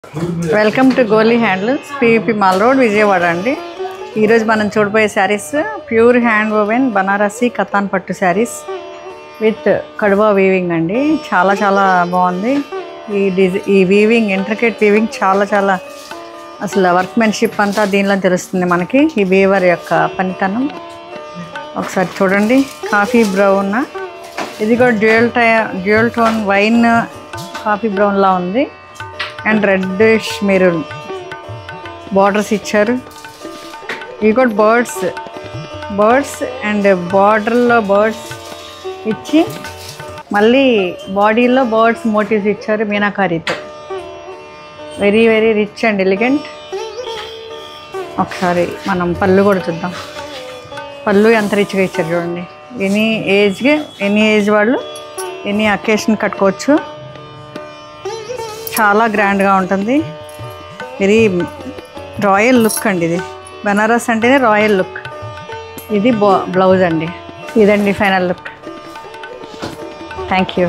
Welcome to Goli handlooms PVP mall road Vijayawada అండి. ఈరోజు మనం చూడబోయే saris pure hand woven Banarasi katan పట్టు శారీస్ విత్ కడువా వీవింగ్ అండి. చాలా చాలా బాగుంది ఈ వీవింగ్, ఇంట్రికేట్ వీవింగ్ చాలా అసలు వర్క్మెన్షిప్ అంతా దీనిలో తెలుస్తుంది మనకి. ఈ వీవర్ యొక్క పనితనం ఒకసారి చూడండి. కాఫీ బ్రౌన్, ఇది కూడా డ్యూయల్ టోన్ వైన్ కాఫీ బ్రౌన్లా ఉంది అండ్ రెడ్డిష్ మెరూన్ బార్డర్స్ ఇచ్చారు. ఇవి కూడా బర్డ్స్ అండ్ బార్డర్లో బర్డ్స్ ఇచ్చి మళ్ళీ బాడీలో బర్డ్స్ మోటివ్స్ ఇచ్చారు మీనాకారీతో. Very rich and elegant. ఒకసారి మనం పళ్ళు కూడా చూద్దాం. పళ్ళు ఎంత రిచ్గా ఇచ్చారు చూడండి. ఎనీ ఏజ్ వాళ్ళు ఎనీ అకేషన్ కట్టుకోవచ్చు. చాలా గ్రాండ్గా ఉంటుంది. వెరీ రాయల్ లుక్ అండి. ఇది బనారస్ అంటేనే రాయల్ లుక్. ఇది బ్లౌజ్ అండి. ఇదండి ఫైనల్ లుక్. Thank you.